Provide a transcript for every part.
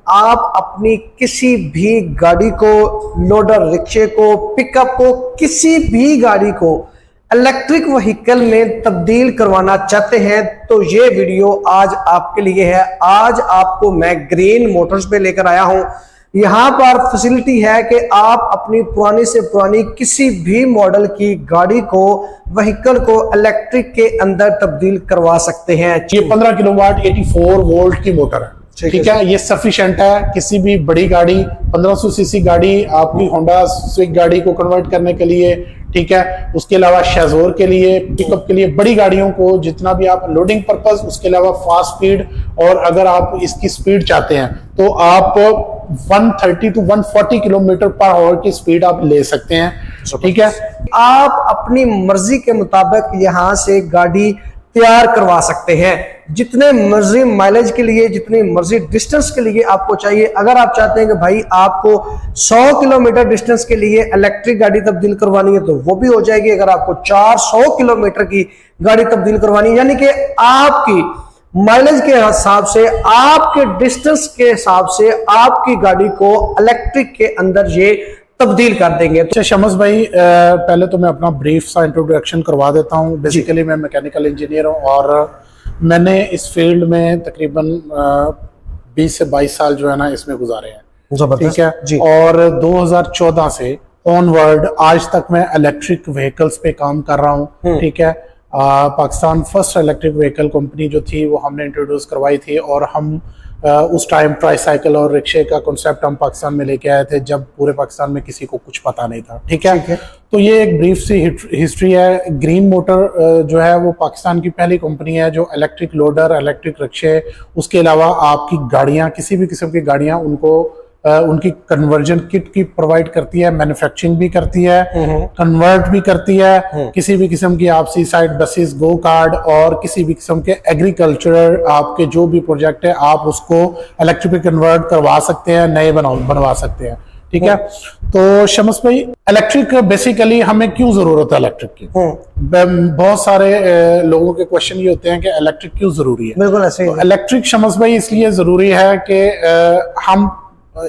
आप अपनी किसी भी गाड़ी को, लोडर, रिक्शे को, पिकअप को, किसी भी गाड़ी को इलेक्ट्रिक व्हीकल में तब्दील करवाना चाहते हैं तो ये वीडियो आज आपके लिए है। आज आपको मैं ग्रीन मोटर्स पे लेकर आया हूं। यहां पर फैसिलिटी है कि आप अपनी पुरानी से पुरानी किसी भी मॉडल की गाड़ी को, व्हीकल को इलेक्ट्रिक के अंदर तब्दील करवा सकते हैं। ये 15 किलोवाट 84 वोल्ट की मोटर है। ठीक है, ये सफिशिएंट है किसी भी बड़ी गाड़ी, 1500 सीसी गाड़ी, आपकी होंडा स्विक गाड़ी को कन्वर्ट करने के लिए। ठीक है, उसके अलावा शेजोर के लिए, पिकअप के लिए, बड़ी गाड़ियों को जितना भी आप लोडिंग पर्पस, उसके अलावा फास्ट स्पीड, और अगर आप इसकी स्पीड चाहते हैं तो आप 130 to 140 किलोमीटर पर आवर की स्पीड आप ले सकते हैं। ठीक है, आप अपनी मर्जी के मुताबिक यहां से गाड़ी तैयार करवा सकते हैं, जितने मर्जी माइलेज के लिए, जितनी मर्जी डिस्टेंस के लिए आपको चाहिए। अगर आप चाहते हैं कि भाई आपको 100 किलोमीटर डिस्टेंस के लिए इलेक्ट्रिक गाड़ी तब्दील करवानी है तो वो भी हो जाएगी। अगर आपको 400 किलोमीटर की गाड़ी तब्दील करवानी है, यानी कि आपकी माइलेज के हिसाब से, आपके डिस्टेंस के हिसाब से आपकी गाड़ी को इलेक्ट्रिक के अंदर ये तब्दील कर देंगे। अच्छा शमस भाई, पहले तो मैं अपना ब्रीफ सा इंट्रोडक्शन करवा देता हूँ। बेसिकली मैं मैकेनिकल इंजीनियर हूँ और मैंने इस फील्ड में तकरीबन 20 से 22 साल जो है ना इसमें गुजारे हैं। ठीक है जी। और 2014 से ऑनवर्ड आज तक मैं इलेक्ट्रिक व्हीकल्स पे काम कर रहा हूँ। ठीक है, Pakistan first electric vehicle company जो थी वो हमने इंट्रोड्यूस करवाई थी, और हम उस टाइम ट्राईसाइकिल और रिक्शे का कॉन्सेप्ट हम पाकिस्तान में लेके आए थे जब पूरे पाकिस्तान में किसी को कुछ पता नहीं था। ठीक है, तो ये एक ब्रीफ सी हिस्ट्री है। ग्रीन मोटर जो है वो पाकिस्तान की पहली कंपनी है जो इलेक्ट्रिक लोडर, इलेक्ट्रिक रिक्शे, उसके अलावा आपकी गाड़ियां, किसी भी किस्म की गाड़ियां, उनको उनकी कन्वर्जन किट की प्रोवाइड करती है, मैन्युफैक्चरिंग भी करती है, कन्वर्ट भी करती है। किसी भी किस्म की आप सी साइड बसेस, गो कार्ड और किसी भी किस्म के एग्रीकल्चर आपके जो भी प्रोजेक्ट है आप उसको इलेक्ट्रिक कन्वर्ट करवा सकते हैं, नए बनवा सकते हैं। ठीक है, तो शमस भाई, इलेक्ट्रिक बेसिकली हमें क्यों जरूरत है इलेक्ट्रिक की? बहुत सारे लोगों के क्वेश्चन ये होते हैं कि इलेक्ट्रिक क्यों जरूरी है। बिल्कुल ऐसे ही। इलेक्ट्रिक शमस भाई इसलिए जरूरी है कि हम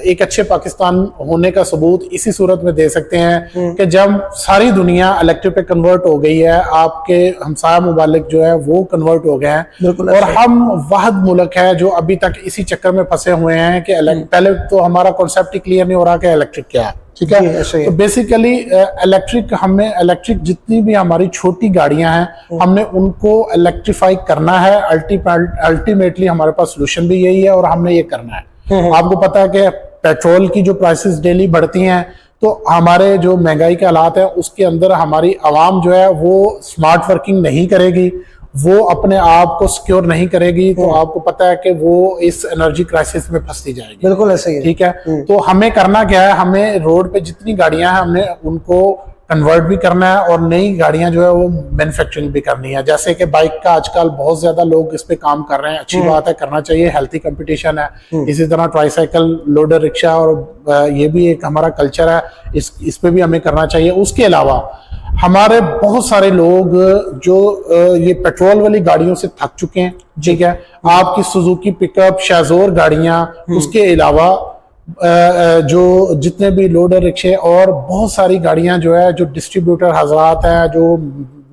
एक अच्छे पाकिस्तान होने का सबूत इसी सूरत में दे सकते हैं कि जब सारी दुनिया इलेक्ट्रिक पे कन्वर्ट हो गई है, आपके हमसाया मुबालिक जो है वो कन्वर्ट हो गए हैं, और हम वाहिद मुल्क है जो अभी तक इसी चक्कर में फंसे हुए हैं कि पहले तो हमारा कॉन्सेप्ट ही क्लियर नहीं हो रहा कि इलेक्ट्रिक क्या है। ठीक है, तो बेसिकली इलेक्ट्रिक जितनी भी हमारी छोटी गाड़ियां हैं हमने उनको इलेक्ट्रीफाई करना है। अल्टीमेटली हमारे पास सोल्यूशन भी यही है और हमने ये करना है। आपको पता है कि पेट्रोल की जो प्राइसेस डेली बढ़ती हैं, तो हमारे जो महंगाई के हालात है उसके अंदर हमारी आवाम जो है वो स्मार्ट वर्किंग नहीं करेगी, वो अपने आप को सिक्योर नहीं करेगी, तो आपको पता है कि वो इस एनर्जी क्राइसिस में फंसती जाएगी। बिल्कुल ऐसे ही। ठीक है, तो हमें करना क्या है, हमें रोड पे जितनी गाड़ियां हैं हमने उनको कन्वर्ट भी करना है और नई गाड़ियां जो है वो मैन्युफैक्चरिंग भी करनी है। जैसे कि बाइक का आजकल बहुत ज्यादा लोग इस पे काम कर रहे हैं, अच्छी बात है, करना चाहिए, हेल्थी कंपटीशन है। इसी तरह ट्राईसाइकिल, लोडर, रिक्शा, और ये भी एक हमारा कल्चर है, इस पे भी हमें करना चाहिए। उसके अलावा हमारे बहुत सारे लोग जो ये पेट्रोल वाली गाड़ियों से थक चुके हैं। ठीक है, आपकी सुजुकी पिकअप, शेजोर गाड़ियां, उसके अलावा जो जितने भी लोडर, रिक्शे और बहुत सारी गाड़ियां जो है, जो डिस्ट्रीब्यूटर हजरात हैं, जो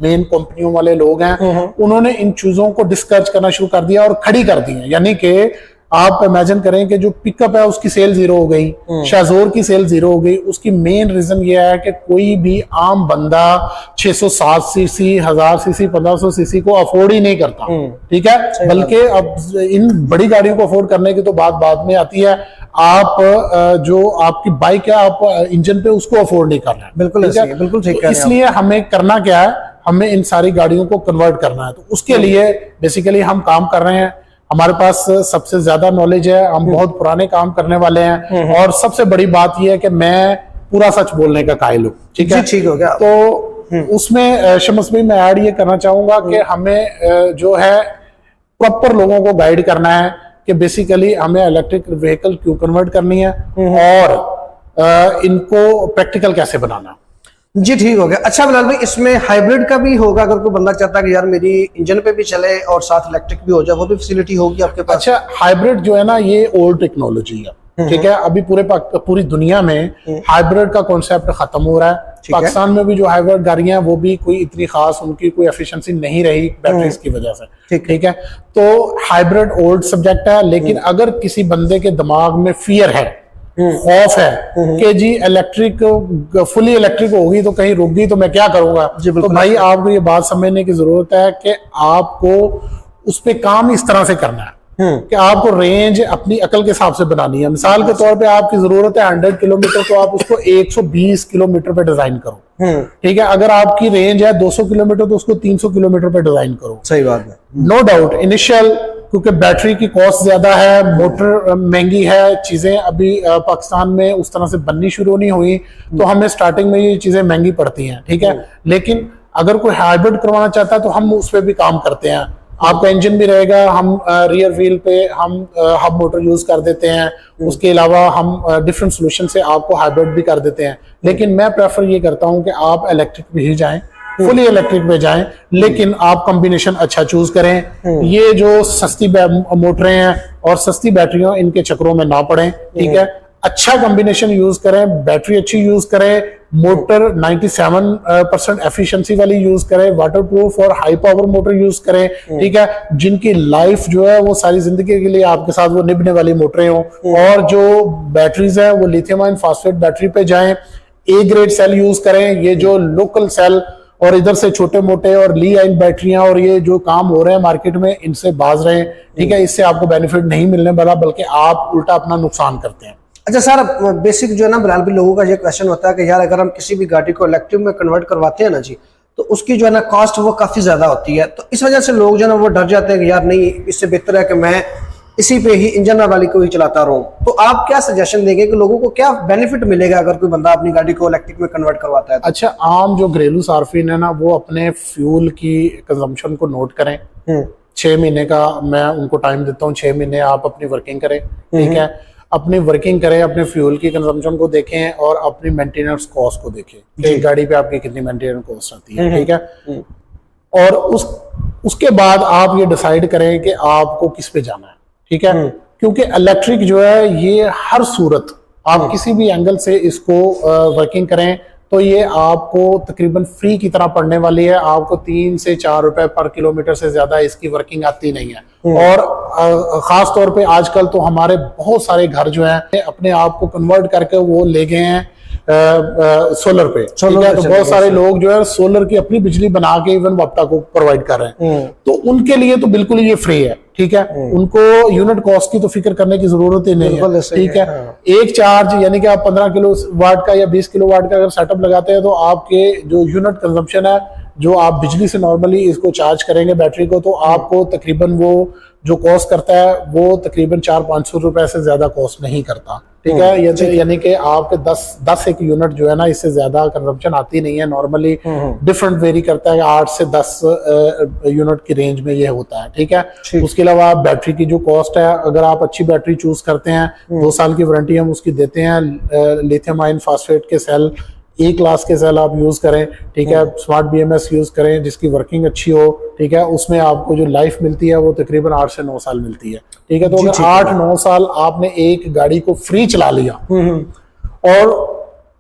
मेन कंपनियों वाले लोग हैं, उन्होंने इन चीजों को डिस्करेज करना शुरू कर दिया और खड़ी कर दी है। यानी कि आप इमेजिन करें कि जो पिकअप है उसकी सेल 0 हो गई, शेजोर की सेल 0 हो गई। उसकी मेन रीजन ये है कि कोई भी आम बंदा 607 सीसी, 1000 सीसी, 1500 सीसी को अफोर्ड ही नहीं करता। ठीक है, बल्कि अब इन बड़ी गाड़ियों को अफोर्ड करने की तो बात बाद में आती है। आप जो आपकी बाइक है, आप इंजन पे उसको अफोर्ड नहीं कर रहे हैं। बिल्कुल बिल्कुल ठीक है। इसलिए हमें करना क्या है, हमें इन सारी गाड़ियों को कन्वर्ट करना है। तो उसके लिए बेसिकली हम काम कर रहे हैं। हमारे पास सबसे ज्यादा नॉलेज है, हम बहुत पुराने काम करने वाले हैं, और सबसे बड़ी बात यह है कि मैं पूरा सच बोलने का कायल हूँ। ठीक है, ठीक हो गया। तो उसमें शमस भाई मैं ऐड ये करना चाहूंगा कि हमें जो है प्रॉपर लोगों को गाइड करना है कि बेसिकली हमें इलेक्ट्रिक व्हीकल क्यों कन्वर्ट करनी है और इनको प्रैक्टिकल कैसे बनाना। जी ठीक हो गया। अच्छा बिलाल भाई, इसमें हाइब्रिड का भी होगा? अगर कोई बंदा चाहता है कि यार मेरी इंजन पे भी चले और साथ इलेक्ट्रिक भी हो जाए, वो भी फैसिलिटी होगी आपके पास? अच्छा, हाइब्रिड जो है ना, ये ओल्ड टेक्नोलॉजी है, ठीक है। अभी पूरी दुनिया में हाइब्रिड का कॉन्सेप्ट खत्म हो रहा है। पाकिस्तान में भी जो हाइब्रिड गाड़ियां हैं वो भी कोई इतनी खास उनकी कोई एफिशिएंसी नहीं रही बैटरीज की वजह से, ठीक है। तो हाइब्रिड ओल्ड सब्जेक्ट है, लेकिन अगर किसी बंदे के दिमाग में फियर है, खौफ है कि जी इलेक्ट्रिक फुली इलेक्ट्रिक होगी तो कहीं रुक गई तो मैं क्या करूंगा, तो भाई आपको ये बात समझने की जरूरत है कि आपको उस पे काम इस तरह से करना है कि आपको रेंज अपनी अकल के हिसाब से बनानी है। मिसाल के तौर पे आपकी जरूरत है 100 किलोमीटर, तो आप उसको 120 किलोमीटर पे डिजाइन करो, ठीक है। अगर आपकी रेंज है 200 किलोमीटर तो उसको 300 किलोमीटर पे डिजाइन करो। सही बात है। नो डाउट इनिशियल, क्योंकि बैटरी की कॉस्ट ज्यादा है, मोटर महंगी है, चीजें अभी पाकिस्तान में उस तरह से बननी शुरू नहीं हुई, तो हमें स्टार्टिंग में ये चीजें महंगी पड़ती हैं, ठीक है। लेकिन अगर कोई हाइब्रिड करवाना चाहता है तो हम उस पर भी काम करते हैं। आपका इंजन भी रहेगा, हम रियर व्हील पे हम हब मोटर यूज कर देते हैं, उसके अलावा हम डिफरेंट सोल्यूशन से आपको हाइब्रिड भी कर देते हैं। लेकिन मैं प्रेफर ये करता हूं कि आप इलेक्ट्रिक पे ही जाएं, फुली इलेक्ट्रिक पे जाएं, लेकिन आप कॉम्बिनेशन अच्छा चूज करें। ये जो सस्ती मोटरें हैं और सस्ती बैटरियां, इनके चक्रों में ना पड़ें, ठीक है। अच्छा कॉम्बिनेशन यूज करें, बैटरी अच्छी यूज करें, मोटर 97% एफिशिएंसी वाली यूज करें, वाटरप्रूफ और हाई पावर मोटर यूज करें, ठीक है, जिनकी लाइफ जो है वो सारी जिंदगी के लिए आपके साथ वो निभने वाली मोटरें हों। और जो बैटरीज है वो लिथियम आयन फास्फेट बैटरी पे जाएं, ए ग्रेड सेल यूज करें। ये जो लोकल सेल और इधर से छोटे मोटे और ली आयन बैटरियां और ये जो काम हो रहे हैं मार्केट में, इनसे बाज रहे हैं, ठीक है। इससे आपको बेनिफिट नहीं मिलने वाला, बल्कि आप उल्टा अपना नुकसान करते हैं। अच्छा सर, बेसिक जो है ना बिलाल भी, लोगों का ये क्वेश्चन होता है कि यार अगर हम किसी भी गाड़ी को इलेक्ट्रिक में कन्वर्ट करवाते हैं ना जी, तो उसकी जो है ना कॉस्ट वो काफी ज्यादा होती है। तो इस वजह से लोग जो है ना वो डर जाते हैं कि यार नहीं, इससे बेहतर है कि मैं इसी पे ही इंजन वाली को ही चलाता रहूं। तो आप क्या सजेशन देंगे कि लोगों को क्या बेनिफिट मिलेगा अगर कोई बंदा अपनी गाड़ी को इलेक्ट्रिक में कन्वर्ट करवाता है? अच्छा, आम जो घरेलू सार्फिन है ना, वो अपने फ्यूल की कंजम्पशन को नोट करें। 6 महीने का मैं उनको टाइम देता हूँ, 6 महीने आप अपनी वर्किंग करें, ठीक है। अपनी वर्किंग करें, अपने फ्यूल की कंजम्पशन को देखें और अपनी मेंटेनेंस कॉस्ट को देखें, एक गाड़ी पे आपकी कितनी मेंटेनेंस कॉस्ट आती है, ठीक है। और उसके बाद आप ये डिसाइड करें कि आपको किस पे जाना है, ठीक है। क्योंकि इलेक्ट्रिक जो है ये हर सूरत आप किसी भी एंगल से इसको वर्किंग करें तो ये आपको तकरीबन फ्री की तरह पड़ने वाली है। आपको 3 से 4 रुपए पर किलोमीटर से ज्यादा इसकी वर्किंग आती नहीं है। और खास तौर पे आजकल तो हमारे बहुत सारे घर जो हैं अपने आप को कन्वर्ट करके वो ले गए हैं सोलर पे, ठीक है। तो बहुत सारे लोग जो है सोलर की अपनी बिजली बना के इवन वापटा को प्रोवाइड कर रहे हैं, तो उनके लिए तो बिल्कुल ये फ्री है, ठीक है। उनको यूनिट कॉस्ट की तो फिक्र करने की जरूरत ही नहीं है, ठीक है। एक चार्ज यानी कि आप 15 किलो वाट का या 20 किलो वाट का अगर सेटअप लगाते हैं तो आपके जो यूनिट कंजम्पशन है, जो आप बिजली से नॉर्मली इसको चार्ज करेंगे बैटरी को, तो आपको तकरीबन वो जो कॉस्ट करता है वो तकरीबन 400-500 रुपए से ज्यादा कॉस्ट नहीं करता, ठीक है। यानी कि आपके 10 एक यूनिट जो है ना, इससे ज्यादा कंजम्पशन आती नहीं है। नॉर्मली डिफरेंट वेरी करता है, 8 से 10 यूनिट की रेंज में ये होता है, ठीक है। उसके अलावा बैटरी की जो कॉस्ट है, अगर आप अच्छी बैटरी चूज करते हैं, 2 साल की वारंटी हम उसकी देते हैं। लिथियम आयन फास्फेट के सेल, ए क्लास के सेल आप यूज करें, ठीक है। स्मार्ट BMS यूज करें जिसकी वर्किंग अच्छी हो, ठीक है। उसमें आपको जो लाइफ मिलती है वो तकरीबन 8 से 9 साल मिलती है, ठीक है। तो अगर 8-9 साल आपने एक गाड़ी को फ्री चला लिया और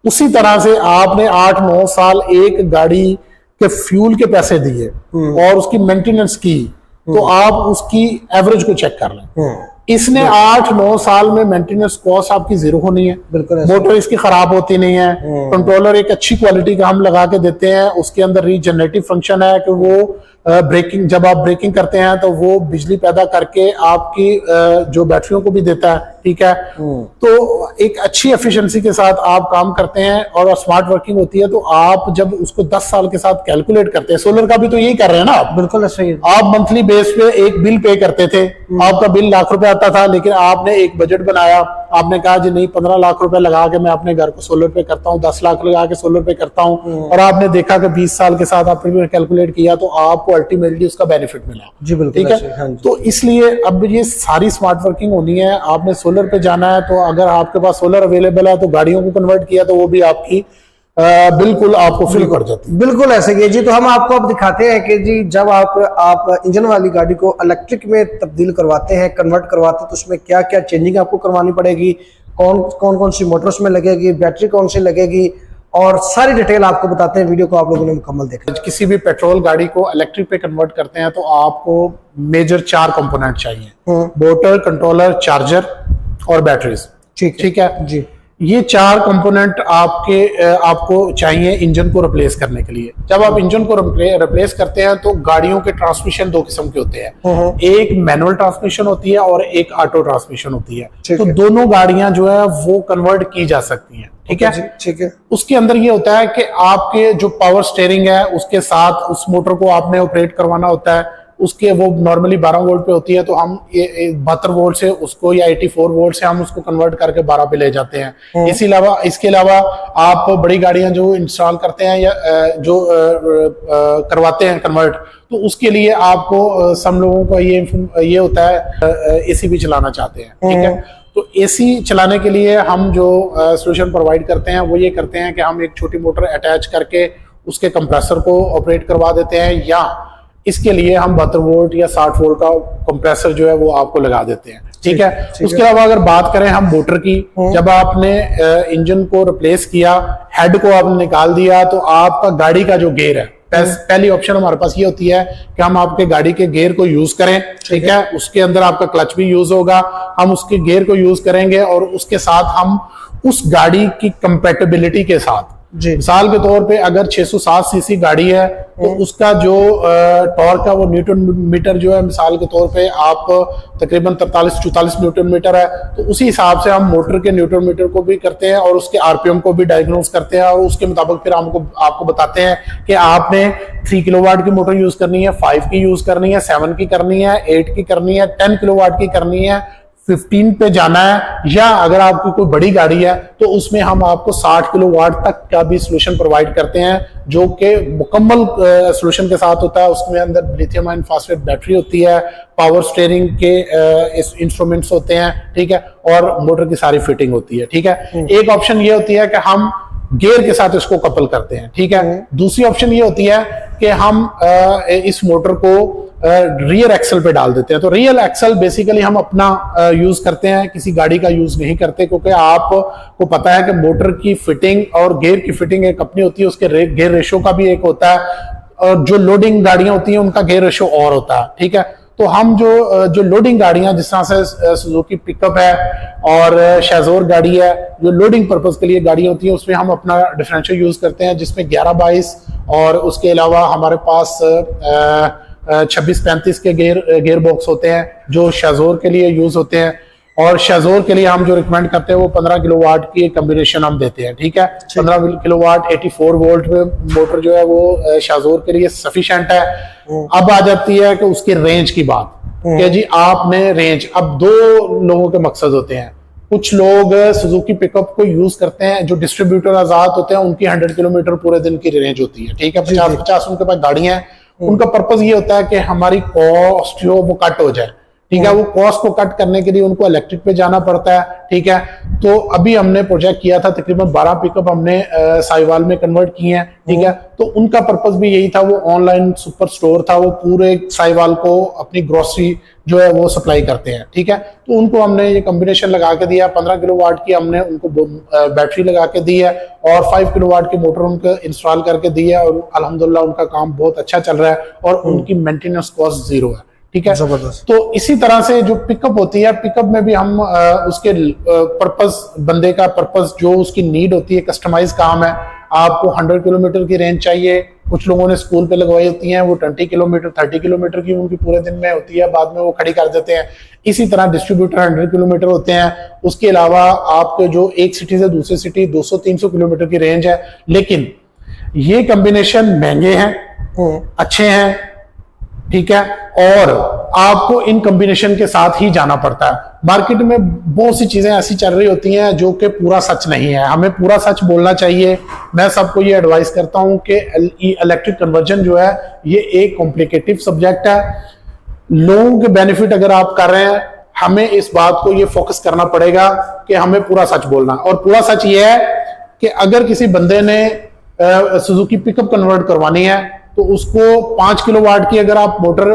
उसी तरह से आपने 8-9 साल एक गाड़ी के फ्यूल के पैसे दिए और उसकी मेंटेनेंस की, तो आप उसकी एवरेज को चेक कर लें। इसने 8-9 साल में मेंटेनेंस कॉस्ट आपकी जीरो होनी है, बिल्कुल। मोटर इसकी खराब होती नहीं है, कंट्रोलर एक अच्छी क्वालिटी का हम लगा के देते हैं, उसके अंदर रीजनरेटिव फंक्शन है कि वो ब्रेकिंग, जब आप ब्रेकिंग करते हैं तो वो बिजली पैदा करके आपकी जो बैटरियों को भी देता है, ठीक है। तो एक अच्छी एफिशिएंसी के साथ आप काम करते हैं और स्मार्ट वर्किंग होती है। तो आप जब उसको 10 साल के साथ कैलकुलेट करते हैं, सोलर का भी तो यही कर रहे हैं ना आप, बिल्कुल सही। आप मंथली बेस पे एक बिल पे करते थे, आपका बिल लाख रुपए आता था, लेकिन आपने एक बजट बनाया, आपने कहा जी नहीं 15 लाख रुपए लगा के मैं अपने घर को सोलर पे करता हूँ, 10 लाख लगा के सोलर पे करता हूँ, और आपने देखा कि 20 साल के साथ आपने कैलकुलेट किया तो आपको अल्टीमेटली उसका बेनिफिट मिला, जी बिल्कुल, ठीक है। तो इसलिए अब ये सारी स्मार्ट वर्किंग होनी है। आपने सोलर पे जाना है तो अगर आपके पास सोलर अवेलेबल है तो गाड़ियों को कन्वर्ट किया तो वो भी आपकी बिल्कुल आपको फील कर जाती है। बिल्कुल ऐसे ही है जी। तो हम आपको अब दिखाते हैं कि जी जब आप इंजन वाली गाड़ी को इलेक्ट्रिक में तब्दील करवाते हैं, कन्वर्ट करवाते हैं, तो उसमें क्या क्या चेंजिंग आपको करवानी पड़ेगी, कौन सी मोटर उसमें लगेगी, बैटरी कौन सी लगेगी, और सारी डिटेल आपको बताते हैं। वीडियो को आप लोगों ने मुकम्मल देखा। किसी भी पेट्रोल गाड़ी को इलेक्ट्रिक पे कन्वर्ट करते हैं तो आपको मेजर 4 कंपोनेंट चाहिए, मोटर, कंट्रोलर, चार्जर और बैटरीज। ठीक है जी। ये 4 कंपोनेंट आपको चाहिए इंजन को रिप्लेस करने के लिए। जब आप इंजन को रिप्लेस करते हैं तो गाड़ियों के ट्रांसमिशन 2 किस्म के होते हैं, एक मैनुअल ट्रांसमिशन होती है और एक ऑटो ट्रांसमिशन होती है। तो दोनों गाड़ियां जो है वो कन्वर्ट की जा सकती हैं। ठीक है, ठीक है। उसके अंदर ये होता है कि आपके जो पावर स्टीयरिंग है उसके साथ उस मोटर को आपने ऑपरेट करवाना होता है। उसके वो नॉर्मली 12 वोल्ट पे होती है, तो हम 72 वोल्ट से उसको या 84 वोल्ट से हम उसको कन्वर्ट करके 12 पे ले जाते हैं। इसके अलावा आप बड़ी गाड़ियां जो इंस्टॉल करते हैं या जो करवाते हैं कन्वर्ट, तो उसके लिए आपको सम लोगों का ये होता है एसी भी चलाना चाहते हैं। ठीक है, तो एसी चलाने के लिए हम जो सोल्यूशन प्रोवाइड करते हैं वो ये करते हैं कि हम एक छोटी मोटर अटैच करके उसके कंप्रेसर को ऑपरेट करवा देते हैं, या इसके लिए हम 72 वोल्ट या 60 वोल्ट का कंप्रेसर जो है वो आपको लगा देते हैं। ठीक है, उसके अलावा अगर बात करें हम मोटर की, जब आपने इंजन को रिप्लेस किया, हेड को आपने निकाल दिया, तो आपका गाड़ी का जो गियर है, पहली ऑप्शन हमारे पास ये होती है कि हम आपके गाड़ी के गियर को यूज करें। ठीक है, उसके अंदर आपका क्लच भी यूज होगा, हम उसके गियर को यूज करेंगे और उसके साथ हम उस गाड़ी की कंपैटिबिलिटी के साथ, मिसाल के तौर पे अगर 607 सीसी गाड़ी है तो उसका जो टॉर्क है वो न्यूटन मीटर जो है, मिसाल के तौर पे आप तकरीबन 43-44 न्यूटन मीटर है, तो उसी हिसाब से हम मोटर के न्यूटन मीटर को भी करते हैं और उसके आरपीएम को भी डायग्नोस करते हैं, और उसके मुताबिक फिर आपको बताते हैं कि आपने 3 किलोवाट की मोटर यूज करनी है, 5 की यूज करनी है, 7 की करनी है, 8 की करनी है, 10 किलोवाट की करनी है, 15 पे जाना है, या अगर आपकी कोई बड़ी गाड़ी है तो उसमें हम आपको 60 किलोवाट तक का भी सोल्यूशन प्रोवाइड करते हैं, जो कि मुकम्मल सोल्यूशन के साथ होता है। उसमें अंदर लिथियम आयन फास्फेट बैटरी होती है, पावर स्टीयरिंग के इंस्ट्रूमेंट्स होते हैं। ठीक है, और मोटर की सारी फिटिंग होती है। ठीक है, एक ऑप्शन ये होती है कि हम गियर के साथ इसको कपल करते हैं। ठीक है, दूसरी ऑप्शन ये होती है कि हम इस मोटर को रियर एक्सल पे डाल देते हैं। तो रियर एक्सल बेसिकली हम अपना यूज करते हैं, किसी गाड़ी का यूज नहीं करते, क्योंकि आपको पता है कि मोटर की फिटिंग और गियर की फिटिंग एक अपनी होती है, उसके गियर रेशो का भी एक होता है, और जो लोडिंग गाड़ियां होती हैं उनका गियर रेशो और होता है। ठीक है, तो हम जो लोडिंग गाड़ियां, जिस तरह से सुजुकी पिकअप है और शेजोर गाड़ी है, जो लोडिंग पर्पस के लिए गाड़ियां होती हैं, उसमें हम अपना डिफरेंशियल यूज करते हैं, जिसमें 11-22 और उसके अलावा हमारे पास 26-35 के गियर बॉक्स होते हैं जो शेजोर के लिए यूज होते हैं, और शेजोर के लिए हम जो रिकमेंड करते हैं वो 15 किलोवाट की कॉम्बिनेशन हम देते हैं। ठीक है, 15 किलोवाट 84 वोल्ट में मोटर जो है वो शेजोर के लिए सफिशिएंट है। अब आ जाती है कि उसकी रेंज की बात, कि जी आपने रेंज, अब 2 लोगों के मकसद होते हैं। कुछ लोग सुजुकी पिकअप को यूज करते हैं, जो डिस्ट्रीब्यूटर आजाद होते हैं, उनकी 100 किलोमीटर पूरे दिन की रेंज होती है। ठीक है, 50-50 उनके पास गाड़ियां हैं, उनका पर्पस ये होता है कि हमारी कॉस्ट जो वो कट हो जाए। ठीक है, वो कॉस्ट को कट करने के लिए उनको इलेक्ट्रिक पे जाना पड़ता है। ठीक है, तो अभी हमने प्रोजेक्ट किया था, तकरीबन 12 पिकअप हमने साहिवाल में कन्वर्ट किए हैं। ठीक है, तो उनका पर्पस भी यही था, वो ऑनलाइन सुपर स्टोर था, वो पूरे साहिवाल को अपनी ग्रोसरी जो है वो सप्लाई करते हैं। ठीक है, तो उनको हमने ये कॉम्बिनेशन लगा के दिया, 15 किलोवाट की हमने उनको बैटरी लगा के दी है और 5 किलोवाट की मोटर उनको इंस्टॉल करके दी है, और अल्हम्दुलिल्लाह उनका काम बहुत अच्छा चल रहा है और उनकी मेंटेनेंस कॉस्ट 0 है। ठीक है, जबरदस्त। तो इसी तरह से जो पिकअप होती है, पिकअप में भी हम उसके पर्पस, बंदे का पर्पस जो उसकी नीड होती है, कस्टमाइज काम है। आपको 100 किलोमीटर की रेंज चाहिए, कुछ लोगों ने स्कूल पे लगवाई होती हैं, वो 20 किलोमीटर 30 किलोमीटर की उनकी पूरे दिन में होती है, बाद में वो खड़ी कर देते हैं। इसी तरह डिस्ट्रीब्यूटर 100 किलोमीटर होते हैं। उसके अलावा आपके जो एक सिटी से दूसरी सिटी 200-300 किलोमीटर की रेंज है। लेकिन ये कॉम्बिनेशन महंगे हैं, अच्छे हैं, ठीक है, और आपको इन कॉम्बिनेशन के साथ ही जाना पड़ता है। मार्केट में बहुत सी चीजें ऐसी चल रही होती हैं जो कि पूरा सच नहीं है, हमें पूरा सच बोलना चाहिए। मैं सबको ये एडवाइस करता हूं कि इलेक्ट्रिक कन्वर्जन जो है ये एक कॉम्प्लिकेटिव सब्जेक्ट है। लोगों के बेनिफिट अगर आप कर रहे हैं, हमें इस बात को ये फोकस करना पड़ेगा कि हमें पूरा सच बोलना, और पूरा सच ये है कि अगर किसी बंदे ने सुजुकी पिकअप कन्वर्ट करवानी है तो उसको 5 किलोवाट की अगर आप मोटर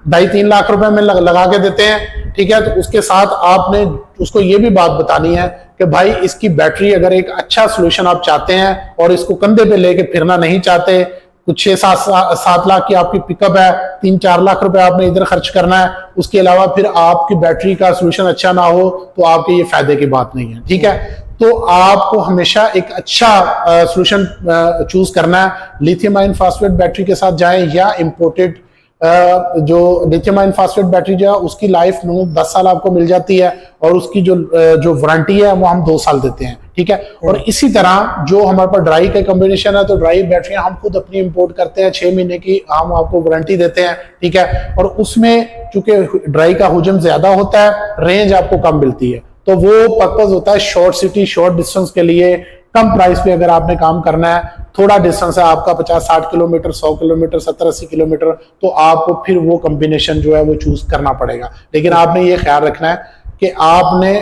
2.5-3 लाख रुपए में लगा के देते हैं, ठीक है, तो उसके साथ आपने उसको ये भी बात बतानी है कि भाई इसकी बैटरी, अगर एक अच्छा सोल्यूशन आप चाहते हैं और इसको कंधे पे लेके फिरना नहीं चाहते, कुछ 6-7 लाख की आपकी पिकअप है, 3-4 लाख रुपए आपने इधर खर्च करना है, उसके अलावा फिर आपकी बैटरी का सोल्यूशन अच्छा ना हो तो आपके ये फायदे की बात नहीं है, ठीक है। तो आपको हमेशा एक अच्छा सोल्यूशन चूज करना है। लिथियम आयन फास्फेट बैटरी के साथ जाएं या इंपोर्टेड जो लिथियम आयन फास्फेट बैटरी जो है उसकी लाइफ 10 साल आपको मिल जाती है और उसकी जो वारंटी है वो हम 2 साल देते हैं, ठीक है। और इसी तरह जो हमारे पास ड्राई का कॉम्बिनेशन है, तो ड्राई बैटरियां हम खुद अपनी इंपोर्ट करते हैं, 6 महीने की हम आपको वारंटी देते हैं, ठीक है। और उसमें चूंकि ड्राई का हुजम ज्यादा होता है, रेंज आपको कम मिलती है, तो वो पर्पज होता है शॉर्ट सिटी शॉर्ट डिस्टेंस के लिए, कम प्राइस पे अगर आपने काम करना है, थोड़ा डिस्टेंस है आपका 50-60 किलोमीटर, 100 किलोमीटर, 70-80 किलोमीटर, तो आपको फिर वो कॉम्बिनेशन जो है वो चूज करना पड़ेगा। लेकिन आपने ये ख्याल रखना है कि आपने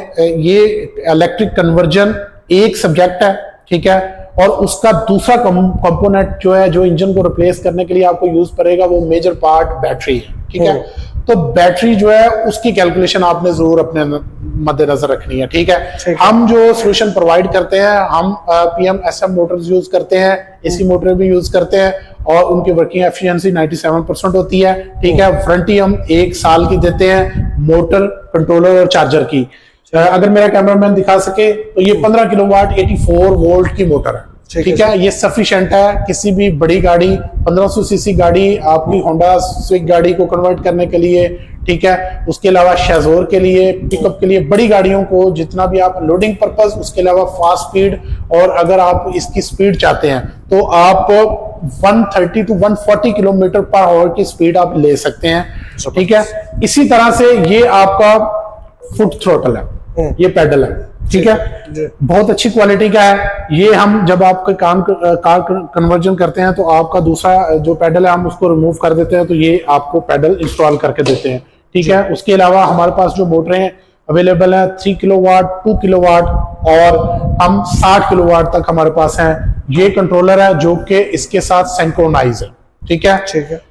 ये इलेक्ट्रिक कन्वर्जन एक सब्जेक्ट है, ठीक है, और उसका दूसरा कंपोनेंट जो है जो इंजन को रिप्लेस करने के लिए आपको यूज करेगा वो मेजर पार्ट बैटरी है, ठीक है। तो बैटरी जो है उसकी कैलकुलेशन आपने जरूर अपने मद्देनजर रखनी है, ठीक है। हम जो सोल्यूशन प्रोवाइड करते हैं, हम PM-SM मोटर्स यूज करते हैं, AC मोटर भी यूज करते हैं और उनकी वर्किंग एफिशिएंसी 97% होती है, ठीक है। वारंटी हम 1 साल की देते हैं मोटर, कंट्रोलर और चार्जर की। अगर मेरा कैमरामैन दिखा सके तो ये 15 किलोवाट 84 वोल्ट की मोटर है, ठीक है। ये सफिशिएंट है किसी भी बड़ी गाड़ी, 1500 सीसी गाड़ी, आपकी होंडा स्विक गाड़ी को कन्वर्ट करने के लिए, ठीक है। उसके अलावा शेजोर के लिए, पिकअप के लिए, बड़ी गाड़ियों को जितना भी आप लोडिंग पर्पस, उसके अलावा फास्ट स्पीड, और अगर आप इसकी स्पीड चाहते हैं तो आप 130 to 140 किलोमीटर पर आवर की स्पीड आप ले सकते हैं, ठीक है। इसी तरह से ये आपका फुट थ्रोटल है, ये पेडल है, ठीक है, बहुत अच्छी क्वालिटी का है ये। हम जब आपके कार कन्वर्जन करते हैं तो आपका दूसरा जो पेडल है हम उसको रिमूव कर देते हैं, तो ये आपको पेडल इंस्टॉल करके देते हैं, ठीक है। उसके अलावा हमारे पास जो मोटरें अवेलेबल है 3 किलोवाट, 2 किलोवाट और हम 60 किलोवाट तक हमारे पास हैं। ये कंट्रोलर है जो कि इसके साथ सिंक्रोनाइज है, ठीक है।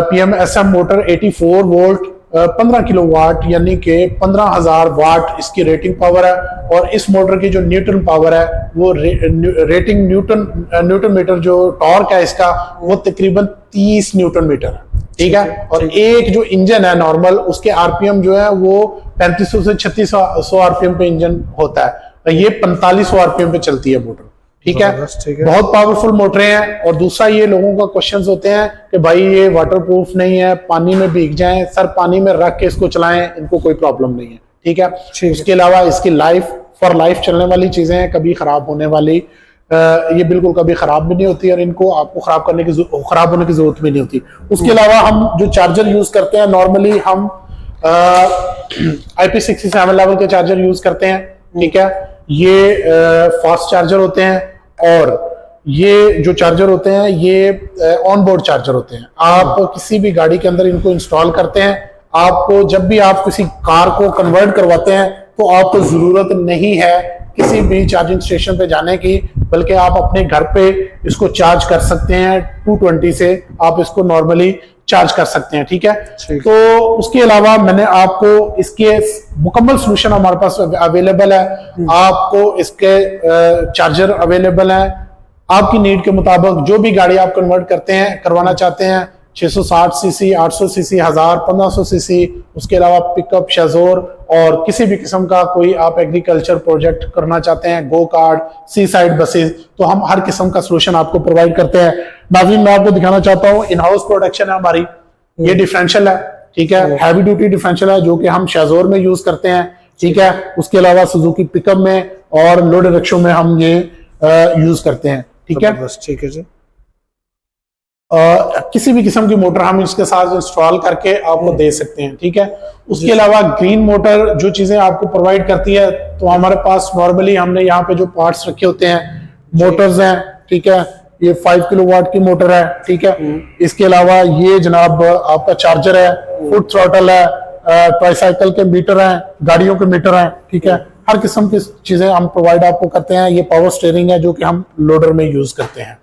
PM-SM मोटर 84 वोल्ट 15 किलोवाट यानी कि 15,000 वाट इसकी रेटिंग पावर है, और इस मोटर की जो न्यूटन पावर है वो रेटिंग न्यूटन मीटर जो टॉर्क है इसका वो तकरीबन 30 न्यूटन मीटर है, ठीक है। और एक जो इंजन है नॉर्मल, उसके RPM जो है वो 3500 से 3600 RPM पे इंजन होता है, ये 4500 RPM पे चलती है मोटर, ठीक है। बहुत पावरफुल मोटरें हैं। और दूसरा ये लोगों का क्वेश्चंस होते हैं कि भाई ये वाटरप्रूफ नहीं है, पानी में भीग जाएं, सर पानी में रख के इसको चलाएं, इनको कोई प्रॉब्लम नहीं है, ठीक है। उसके अलावा इसकी लाइफ फॉर लाइफ चलने वाली चीजें हैं, कभी खराब होने वाली, ये बिल्कुल कभी खराब भी नहीं होती और इनको आपको खराब होने की जरूरत भी नहीं होती। उसके अलावा हम जो चार्जर यूज करते हैं, नॉर्मली हम IP67 लेवल के चार्जर यूज करते हैं, ठीक है। ये फास्ट चार्जर होते हैं और ये जो चार्जर होते हैं ये ऑन बोर्ड चार्जर होते हैं। आप किसी भी गाड़ी के अंदर इनको इंस्टॉल करते हैं, आपको जब भी आप किसी कार को कन्वर्ट करवाते हैं तो आपको जरूरत नहीं है किसी भी चार्जिंग स्टेशन पे जाने की, बल्कि आप अपने घर पे इसको चार्ज कर सकते हैं। 220 से आप इसको नॉर्मली चार्ज कर सकते हैं, ठीक है। तो उसके अलावा मैंने आपको इसके मुकम्मल सॉल्यूशन हमारे पास अवेलेबल है, आपको इसके चार्जर अवेलेबल है आपकी नीड के मुताबिक। जो भी गाड़ी आप कन्वर्ट करवाना चाहते हैं, 660 सीसी, 800 सीसी, 1000, 1500 सीसी, उसके अलावा पिकअप, शेजोर और किसी भी किस्म का कोई आप एग्रीकल्चर प्रोजेक्ट करना चाहते हैं, गो कार्ड, सी साइड बसेस, तो हम हर किस्म का सोल्यूशन आपको प्रोवाइड करते हैं। नाज़रीन, मैं आपको दिखाना चाहता हूँ इन हाउस प्रोडक्शन है हमारी, ये डिफरेंशियल है, ठीक है, हैवी ड्यूटी डिफरेंशियल है जो कि हम शेजोर में यूज करते हैं, ठीक है। उसके अलावा सुजुकी पिकअप में और लोड रिक्शो में हम ये यूज करते हैं, ठीक है। ठीक है जी। किसी भी किस्म की मोटर हम इसके साथ इंस्टॉल करके आपको दे सकते हैं, ठीक है। उसके अलावा ग्रीन मोटर जो चीजें आपको प्रोवाइड करती है, तो हमारे पास नॉर्मली हमने यहाँ पे जो पार्ट्स रखे होते हैं, मोटर्स हैं, ठीक है, ये 5 किलोवाट की मोटर है, ठीक है। इसके अलावा ये जनाब आपका चार्जर है, फुट थ्रॉटल है, ट्राईसाइकिल के मीटर हैं, गाड़ियों के मीटर हैं, ठीक है। हर किस्म की चीजें हम प्रोवाइड आपको करते हैं। ये पावर स्टीयरिंग है जो कि हम लोडर में यूज करते हैं।